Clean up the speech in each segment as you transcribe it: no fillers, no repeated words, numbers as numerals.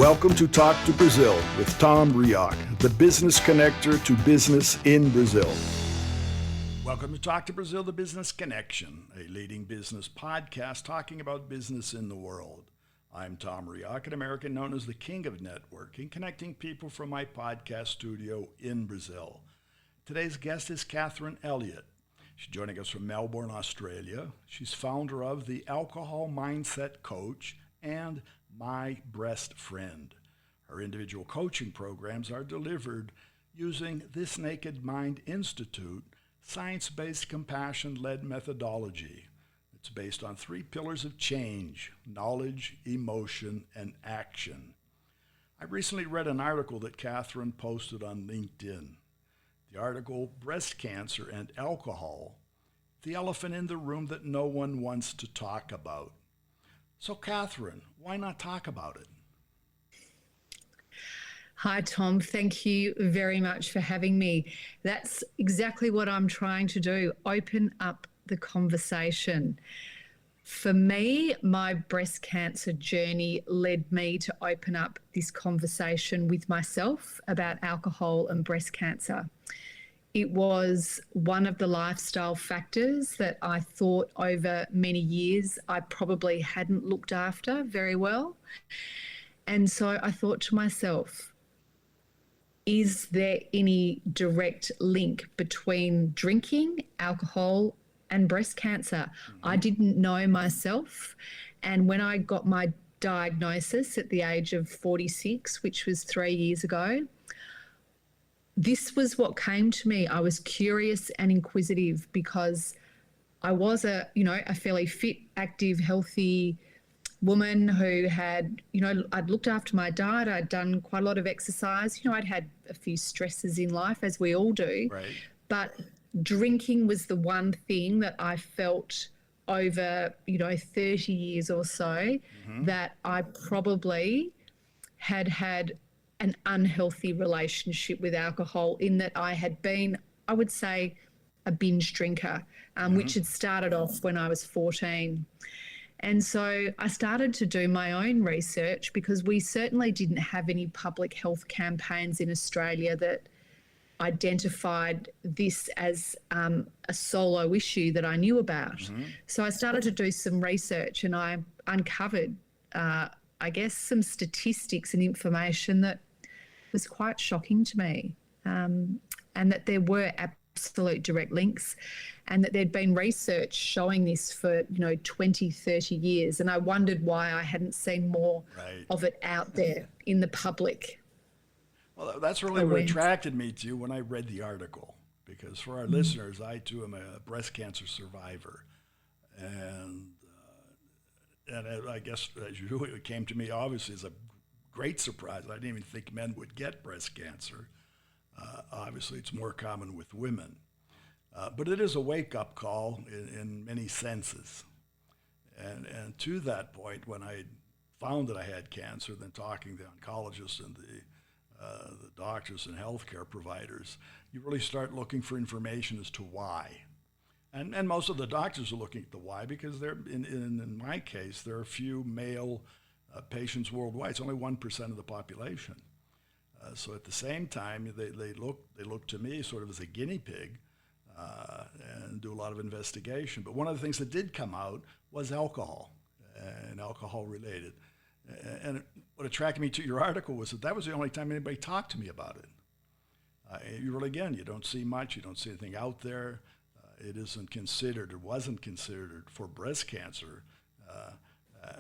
Welcome to Talk to Brazil with Tom Reaoch, the business connector to business in Brazil. Welcome to Talk to Brazil, the business connection, a leading business podcast talking about business in the world. I'm Tom Reaoch, an American known as the King of Networking, connecting people from my podcast studio in Brazil. Today's guest is Kathryn Elliott. She's joining us from Melbourne, Australia. She's founder of the Alcohol Mindset Coach and My Breast Friend. Her individual coaching programs are delivered using This Naked Mind Institute, science-based compassion-led methodology. It's based on 3 pillars of change: knowledge, emotion, and action. I recently read an article that Kathryn posted on LinkedIn. The article, Breast Cancer and Alcohol, the elephant in the room that no one wants to talk about. So Kathryn, why not talk about it? Hi, Tom. Thank you very much for having me. That's exactly what I'm trying to do, open up the conversation. For me, my breast cancer journey led me to open up this conversation with myself about alcohol and breast cancer. It was one of the lifestyle factors that I thought over many years I probably hadn't looked after very well. And so I thought to myself, is there any direct link between drinking, alcohol, and breast cancer? I didn't know myself. And when I got my diagnosis at the age of 46, which was 3 years ago, this was what came to me. I was curious and inquisitive because I was a fairly fit, active, healthy woman who had, I'd looked after my diet. I'd done quite a lot of exercise. I'd had a few stresses in life, as we all do. Right. But drinking was the one thing that I felt over, 30 years or so that I probably had an unhealthy relationship with alcohol, in that I had been, I would say, a binge drinker, which had started off when I was 14. And so I started to do my own research, because we certainly didn't have any public health campaigns in Australia that identified this as a solo issue that I knew about. So I started to do some research, and I uncovered, some statistics and information that was quite shocking to me, and that there were absolute direct links, and that there'd been research showing this for 20, 30 years. And I wondered why I hadn't seen more of it out there in the public. Well, that's really what attracted me to you when I read the article, because for our listeners, I too am a breast cancer survivor. And I guess, as you, it came to me obviously as a great surprise. I didn't even think men would get breast cancer. Obviously, it's more common with women. But it is a wake-up call in many senses. And to that point, when I found that I had cancer, then talking to the oncologists and the doctors and healthcare providers, you really start looking for information as to why. And most of the doctors are looking at the why, because they're, in my case, there are few male patients worldwide. It's only 1% of the population. So at the same time, they look to me sort of as a guinea pig and do a lot of investigation. But one of the things that did come out was alcohol and alcohol related. And what attracted me to your article was that was the only time anybody talked to me about it. You really, again, you don't see much, you don't see anything out there. It wasn't considered for breast cancer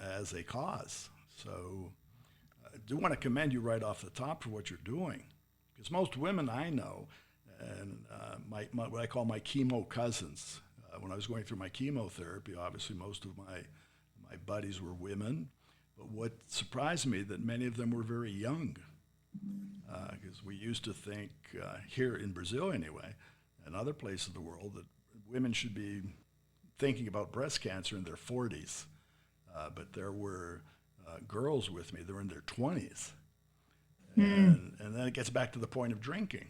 as a cause. So I do want to commend you right off the top for what you're doing, because most women I know, and what I call my chemo cousins, when I was going through my chemotherapy, obviously most of my buddies were women. But what surprised me, that many of them were very young, because we used to think, here in Brazil anyway, and other places of the world, that women should be thinking about breast cancer in their 40s. But there were girls with me that were in their 20s. And then it gets back to the point of drinking,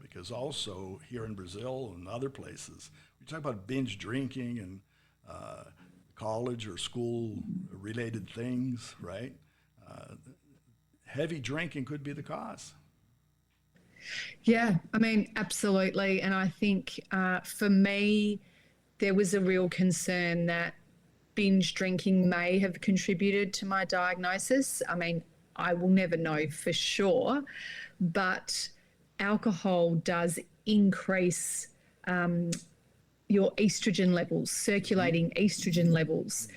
because also here in Brazil and other places, we talk about binge drinking and college or school related things, right? heavy drinking could be the cause. Yeah, I mean, absolutely. And I think for me, there was a real concern that binge drinking may have contributed to my diagnosis. I mean, I will never know for sure, but alcohol does increase your estrogen levels, circulating estrogen levels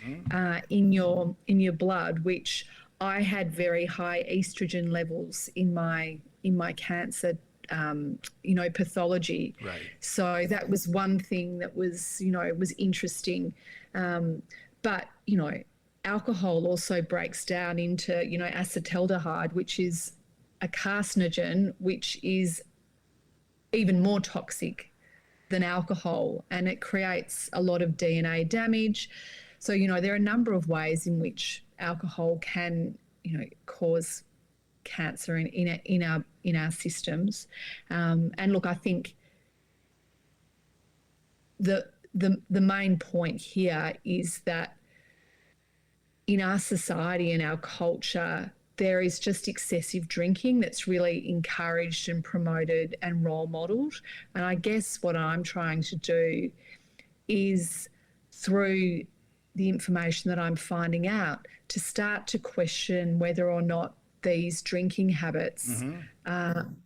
in your blood, which I had very high estrogen levels in my cancer pathology. Right. So that was one thing that was was interesting. But alcohol also breaks down into acetaldehyde, which is a carcinogen, which is even more toxic than alcohol, and it creates a lot of DNA damage. So there are a number of ways in which alcohol can cause cancer in our systems. And look, I think the main point here is that in our society and our culture, there is just excessive drinking that's really encouraged and promoted and role modelled. And I guess what I'm trying to do is, through the information that I'm finding out, to start to question whether or not these drinking habits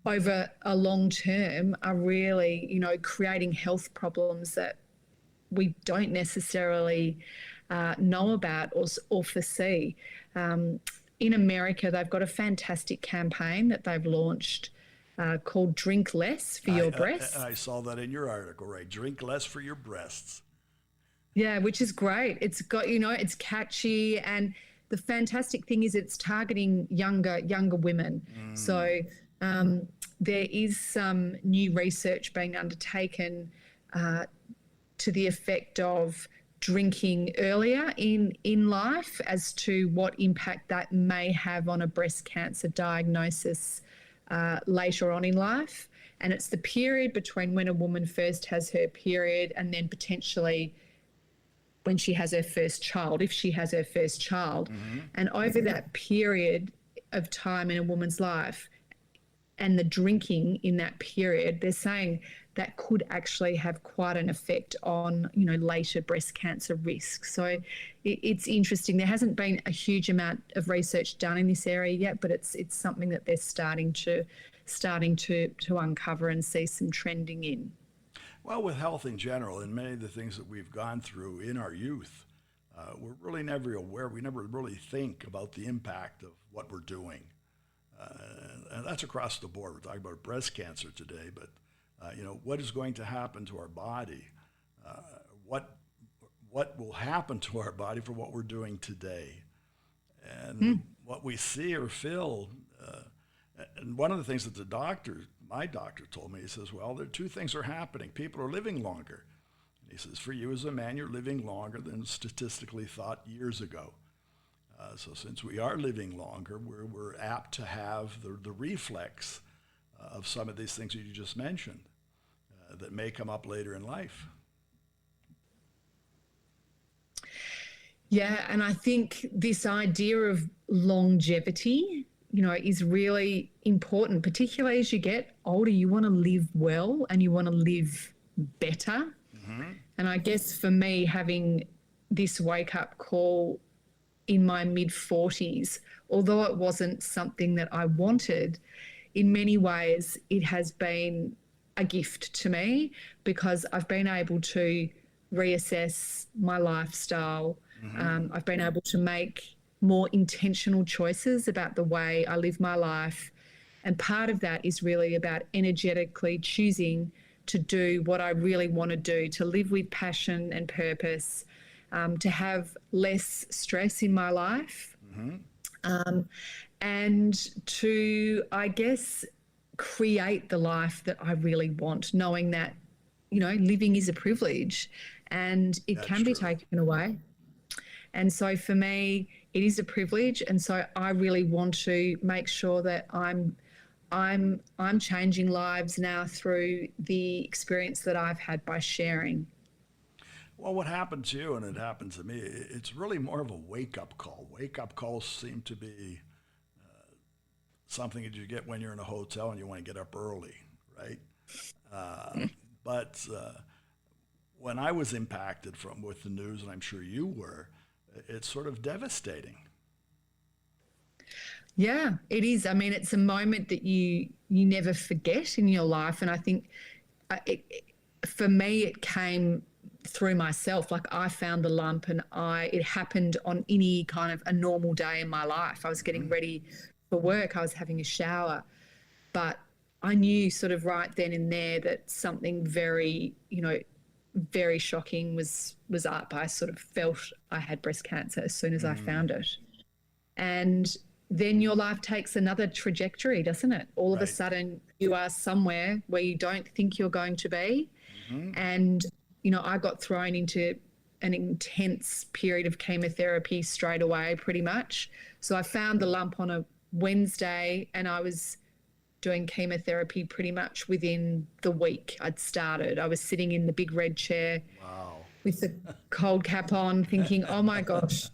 over a long term are really, creating health problems that we don't necessarily know about or foresee. In America, they've got a fantastic campaign that they've launched called Drink Less for Your Breasts. I saw that in your article, right? Drink less for your breasts. Yeah, which is great. It's got, it's catchy, and the fantastic thing is it's targeting younger women. So there is some new research being undertaken to the effect of drinking earlier in life as to what impact that may have on a breast cancer diagnosis later on in life. And it's the period between when a woman first has her period and then potentially when she has her first child, if she has her first child. And over that period of time in a woman's life and the drinking in that period, they're saying that could actually have quite an effect on, later breast cancer risk. So it's interesting. There hasn't been a huge amount of research done in this area yet, but it's something that they're starting to uncover and see some trending in. Well, with health in general, and many of the things that we've gone through in our youth, we're really never aware. We never really think about the impact of what we're doing. And that's across the board. We're talking about breast cancer today, but what is going to happen to our body? What will happen to our body for what we're doing today? And what we see or feel. And one of the things that my doctor told me, he says, well, there are two things are happening. People are living longer. And he says, for you as a man, you're living longer than statistically thought years ago. So since we are living longer, we're apt to have the reflex of some of these things that you just mentioned that may come up later in life. Yeah, and I think this idea of longevity, is really important, particularly as you get older. You want to live well and you want to live better. And I guess for me, having this wake-up call in my mid-40s, although it wasn't something that I wanted, in many ways it has been a gift to me because I've been able to reassess my lifestyle. I've been able to make more intentional choices about the way I live my life. And part of that is really about energetically choosing to do what I really want to do, to live with passion and purpose, to have less stress in my life, and to, I guess, create the life that I really want, knowing that, living is a privilege and it can be taken away. And so for me, it is a privilege. And so I really want to make sure that I'm changing lives now through the experience that I've had by sharing. Well, what happened to you and it happened to me, it's really more of a wake-up call. Wake-up calls seem to be something that you get when you're in a hotel and you want to get up early, right? But when I was impacted with the news, and I'm sure you were, it's sort of devastating. Yeah, it is. I mean, it's a moment that you never forget in your life, and I think for me, it came through myself. Like, I found the lump, and it happened on any kind of a normal day in my life. I was getting ready for work. I was having a shower, but I knew sort of right then and there that something very, very shocking was up. I sort of felt I had breast cancer as soon as I found it. And then your life takes another trajectory, doesn't it? All of a sudden you are somewhere where you don't think you're going to be. And, I got thrown into an intense period of chemotherapy straight away, pretty much. So I found the lump on a Wednesday, and I was doing chemotherapy pretty much within the week I'd started. I was sitting in the big red chair with the cold cap on, thinking, oh my gosh.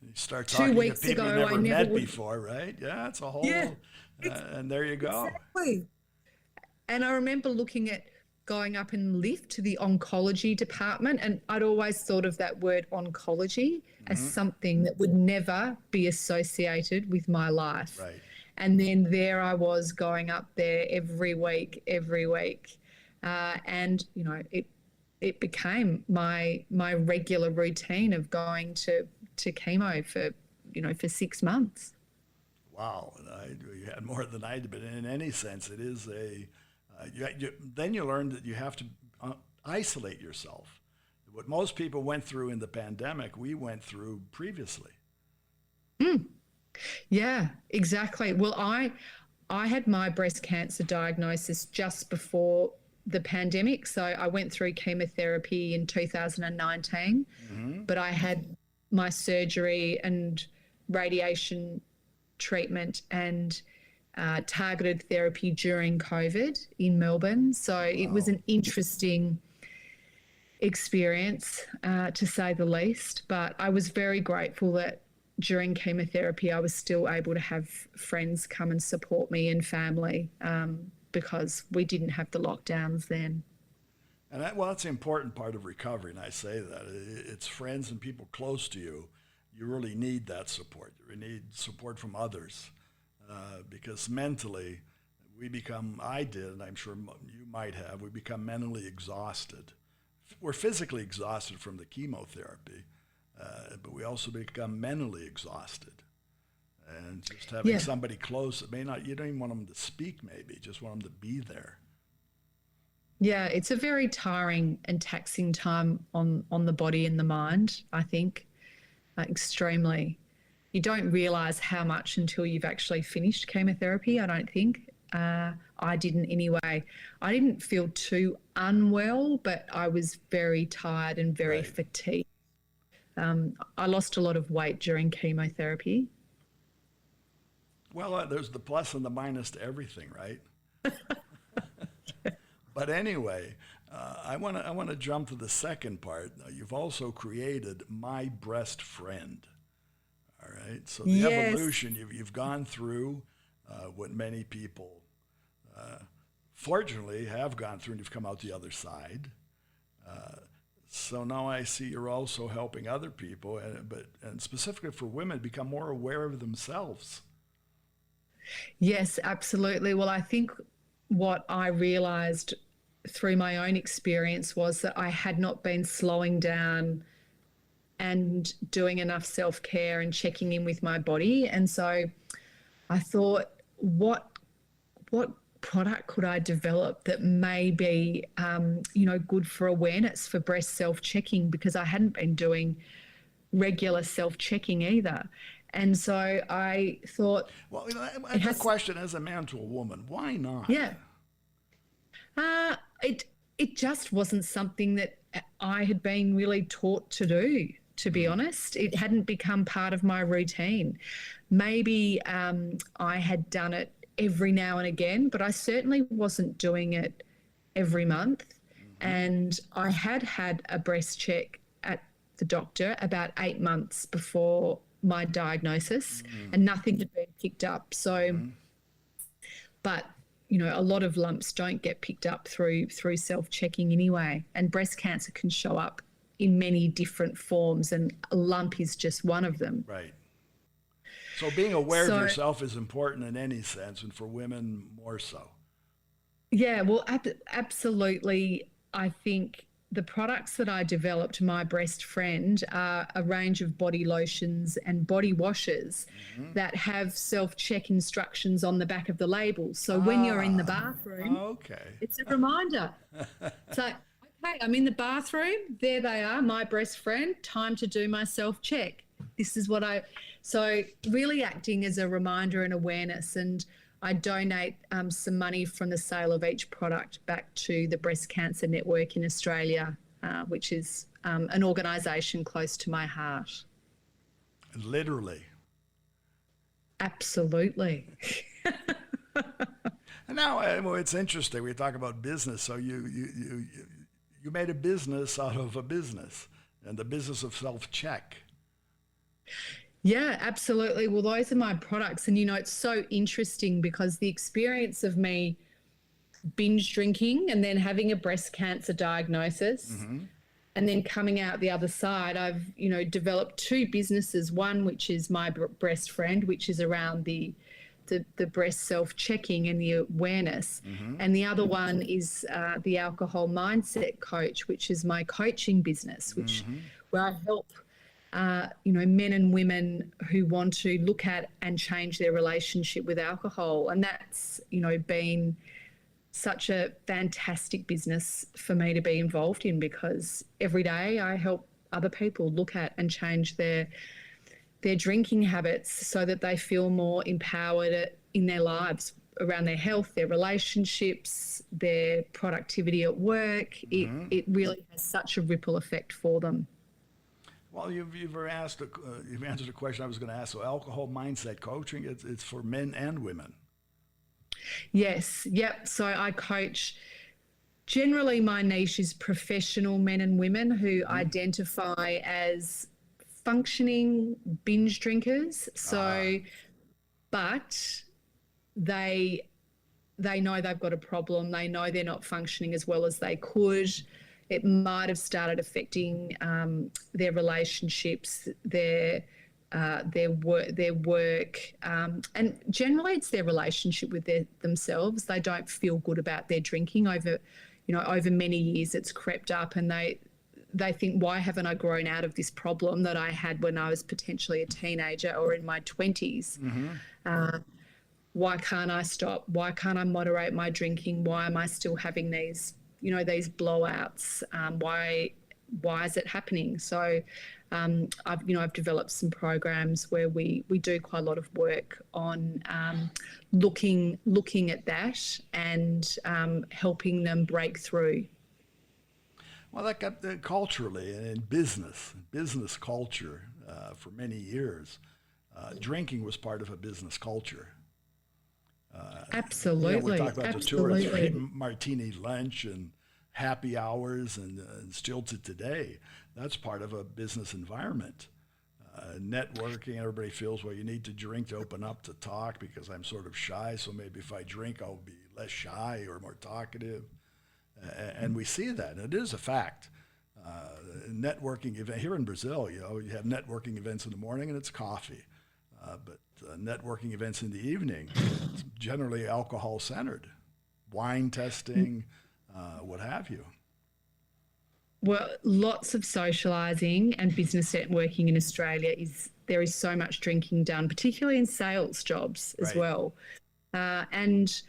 You start talking 2 weeks to people ago, you never I never met would... before, right? Yeah, it's a whole, and there you go. Exactly. And I remember looking at going up in lift to the oncology department, and I'd always thought of that word oncology as something that would never be associated with my life. Right. And then there I was going up there every week. And, it became my regular routine of going to chemo for 6 months. Wow. You had more than I did, but in any sense, it is then you learn that you have to isolate yourself. What most people went through in the pandemic, we went through previously. Yeah, exactly. Well, I had my breast cancer diagnosis just before the pandemic. So I went through chemotherapy in 2019, but I had my surgery and radiation treatment and targeted therapy during COVID in Melbourne. So it was an interesting experience, to say the least. But I was very grateful that during chemotherapy, I was still able to have friends come and support me and family, because we didn't have the lockdowns then. And that's an important part of recovery, and I say that. It's friends and people close to you. You really need that support. You need support from others, because mentally, I did, and I'm sure you might have, we become mentally exhausted. We're physically exhausted from the chemotherapy, but we also become mentally exhausted. And just having somebody close, you don't even want them to speak maybe, just want them to be there. Yeah, it's a very tiring and taxing time on the body and the mind, I think, extremely. You don't realise how much until you've actually finished chemotherapy, I don't think. I didn't anyway. I didn't feel too unwell, but I was very tired and very fatigued. I lost a lot of weight during chemotherapy. Well, there's the plus and the minus to everything, right? But anyway, I want to jump to the second part. You've also created My Breast Friend. All right. So the evolution you've gone through, what many people, fortunately, have gone through, and you've come out the other side. So now I see you're also helping other people, and specifically for women, become more aware of themselves. Yes, absolutely. Well, I think what I realised through my own experience was that I had not been slowing down and doing enough self-care and checking in with my body. And so I thought, what product could I develop that may be, good for awareness for breast self-checking, because I hadn't been doing regular self-checking either. And so I thought... Well, I have a question as a man to a woman. Why not? Yeah. It just wasn't something that I had been really taught to do, to be honest. It hadn't become part of my routine. Maybe I had done it every now and again, but I certainly wasn't doing it every month. And I had a breast check at the doctor about 8 months before my diagnosis, and nothing had been picked up. So, but a lot of lumps don't get picked up through self-checking anyway, and breast cancer can show up in many different forms, and a lump is just one of them. Right. So being aware of yourself is important in any sense, and for women more so. Yeah, well, absolutely. I think the products that I developed, My Breast Friend, are a range of body lotions and body washes that have self-check instructions on the back of the label. So when you're in the bathroom, it's a reminder. So, okay, I'm in the bathroom. There they are, My Breast Friend. Time to do my self-check. This is what so really acting as a reminder and awareness. And I donate some money from the sale of each product back to the Breast Cancer Network in Australia, which is an organisation close to my heart. Literally. Absolutely. And now it's interesting. We talk about business. So you made a business out of a business, and the business of self-check. Yeah, absolutely. Well, those are my products. And, it's so interesting because the experience of me binge drinking and then having a breast cancer diagnosis and then coming out the other side, I've, developed two businesses, one which is My Breast Friend, which is around the breast self-checking and the awareness. And the other one is the Alcohol Mindset Coach, which is my coaching business, where I help men and women who want to look at and change their relationship with alcohol. And that's, been such a fantastic business for me to be involved in, because every day I help other people look at and change their drinking habits so that they feel more empowered in their lives around their health, their relationships, their productivity at work. It really has such a ripple effect for them. Well, you've answered a question I was going to ask. So alcohol mindset coaching, it's for men and women. Yes. Yep. So I coach, generally my niche is professional men and women who identify as functioning binge drinkers. So, but they know they've got a problem. They know they're not functioning as well as they could. It might have started affecting their relationships, their work, and generally it's their relationship with themselves. They don't feel good about their drinking over many years. It's crept up, and they think, why haven't I grown out of this problem that I had when I was potentially a teenager or in my 20s? Why can't I stop? Why can't I moderate my drinking? Why am I still having these blowouts? Why is it happening? So I've developed some programs where we do quite a lot of work on looking at that and helping them break through. Well, that got culturally and in business culture for many years, drinking was part of a business culture. Absolutely. We talk about the 2 or 3 martini lunch and happy hours, and still to today, that's part of a business environment. Networking, everybody feels, well, you need to drink to open up to talk because I'm sort of shy, so maybe if I drink, I'll be less shy or more talkative. And we see that, and it is a fact. Networking event here in Brazil, you have networking events in the morning and it's coffee, but networking events in the evening, it's generally alcohol-centered, wine testing, what have you. Well, lots of socialising and business networking in Australia there is so much drinking done, particularly in sales jobs as well. And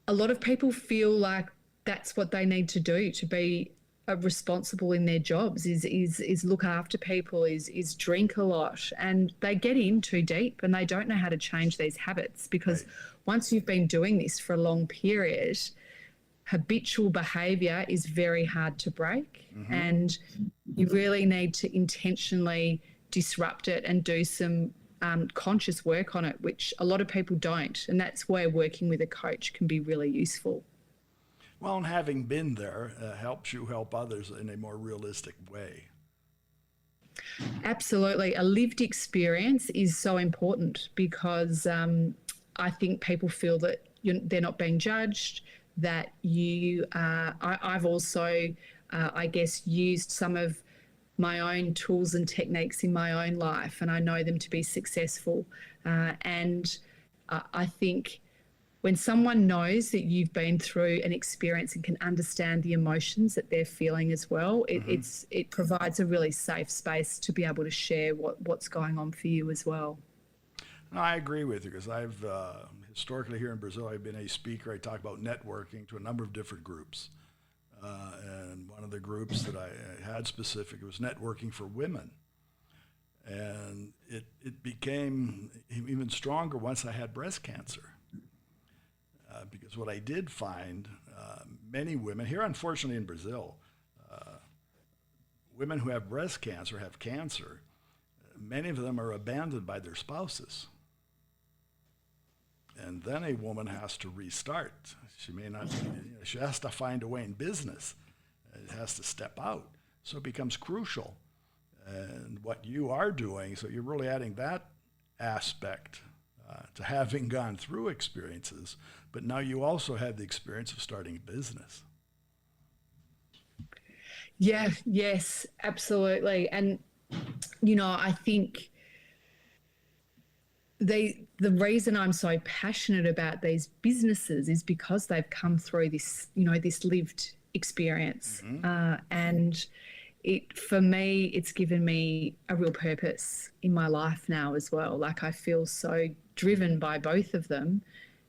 a lot of people feel like that's what they need to do to be responsible in their jobs is look after people, is drink a lot, and they get in too deep and they don't know how to change these habits, because once you've been doing this for a long period, habitual behaviour is very hard to break, and you really need to intentionally disrupt it and do some conscious work on it, which a lot of people don't, and that's where working with a coach can be really useful. Well, and having been there helps you help others in a more realistic way. Absolutely. A lived experience is so important because I think people feel that they're not being judged, that I've also, I guess, used some of my own tools and techniques in my own life, and I know them to be successful. And I think when someone knows that you've been through an experience and can understand the emotions that they're feeling as well, it provides a really safe space to be able to share what's going on for you as well. No, I agree with you because I've historically here in Brazil, I've been a speaker. I talk about networking to a number of different groups. And one of the groups that I had specific was networking for women. And it became even stronger once I had breast cancer. Because what I did find, many women, here unfortunately in Brazil, women who have breast cancer, have cancer, many of them are abandoned by their spouses. And then a woman has to restart. She may not, she has to find a way in business. It has to step out. So it becomes crucial. And what you are doing, so you're really adding that aspect to having gone through experiences, but now you also have the experience of starting a business. Yeah, yes, absolutely. And, I think the reason I'm so passionate about these businesses is because they've come through this, this lived experience. And for me, it's given me a real purpose in my life now as well. Like, I feel so driven by both of them,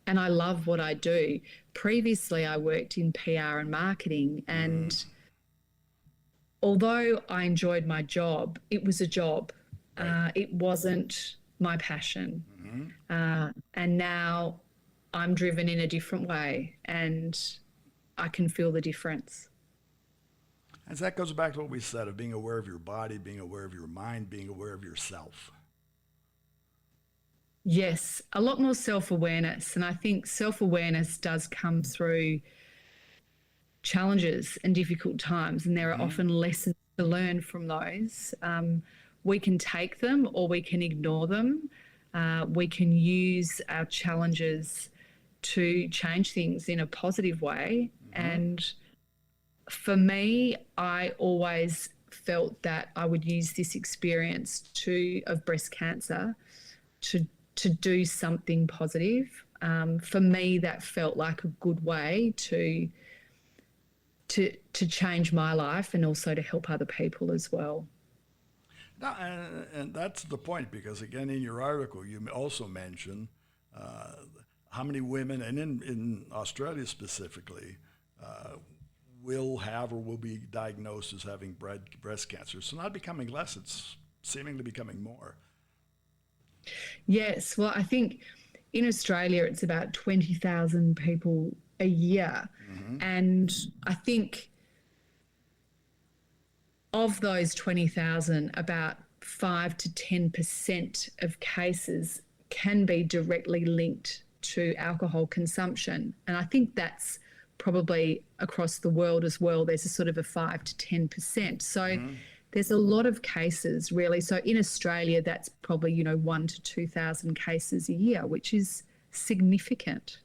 and I love what I do. Previously, I worked in PR and marketing, and although I enjoyed my job, it was a job. Right. It wasn't my passion. And now I'm driven in a different way, and I can feel the difference. And that goes back to what we said of being aware of your body, being aware of your mind, being aware of yourself. Yes, a lot more self-awareness. And I think self-awareness does come through challenges and difficult times, and there are often lessons to learn from those. We can take them or we can ignore them. We can use our challenges to change things in a positive way. And for me, I always felt that I would use this experience of breast cancer to do something positive. For me, that felt like a good way to change my life and also to help other people as well. No, and that's the point, because again, in your article, you also mention how many women, and in Australia specifically, will have or will be diagnosed as having breast cancer. So not becoming less, it's seemingly becoming more. Yes, well, I think in Australia it's about 20,000 people a year. And I think of those 20,000, about 5 to 10% of cases can be directly linked to alcohol consumption. And I think that's probably across the world as well. There's a sort of a 5 to 10%. So there's a lot of cases, really. So in Australia, that's probably, 1,000 to 2,000 cases a year, which is significant.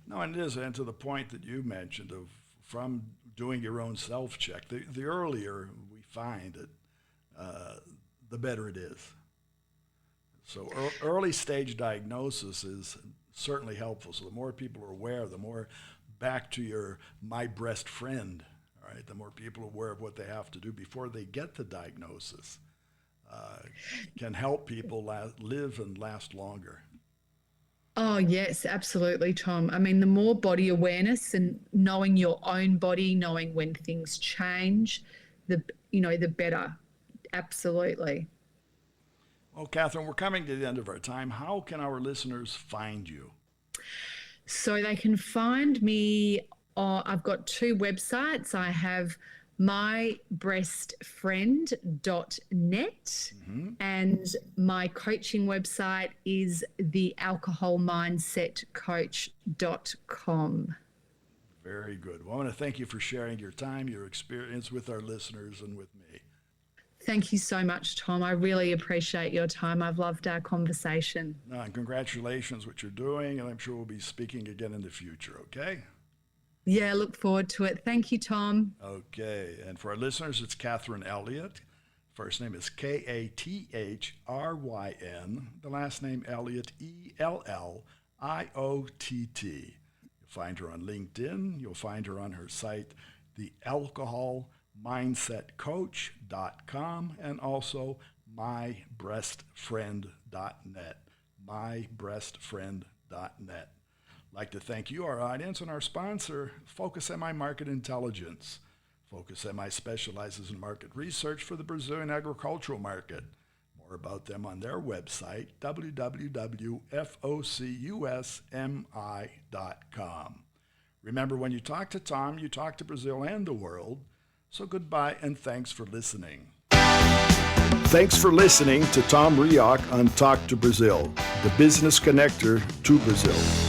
No, and it is, and to the point that you mentioned of from doing your own self-check, the earlier we find it, the better it is. So early stage diagnosis is certainly helpful. So the more people are aware, the more, back to your my breast friend, all right, the more people are aware of what they have to do before they get the diagnosis, can help people live and last longer. Oh, yes, absolutely, Tom. I mean, the more body awareness and knowing your own body, knowing when things change, the better. Absolutely. Well, Kathryn, we're coming to the end of our time. How can our listeners find you? So they can find me. I've got two websites. I have mybreastfriend.net and my coaching website is thealcoholmindsetcoach.com. Very good. Well, I want to thank you for sharing your time, your experience with our listeners and with me. Thank you so much, Tom. I really appreciate your time. I've loved our conversation. No, and congratulations what you're doing, and I'm sure we'll be speaking again in the future, okay? Yeah, look forward to it. Thank you, Tom. Okay, and for our listeners, it's Kathryn Elliott. First name is Kathryn. The last name Elliott, Elliott. You'll find her on LinkedIn. You'll find her on her site, thealcoholmindsetcoach.com, and also mybreastfriend.net. mybreastfriend.net. I'd like to thank you, our audience, and our sponsor, Focus MI Market Intelligence. Focus MI specializes in market research for the Brazilian agricultural market. More about them on their website, www.focusmi.com. Remember, when you talk to Tom, you talk to Brazil and the world. So goodbye and thanks for listening. Thanks for listening to Tom Reaoch on Talk to Brazil, the business connector to Brazil.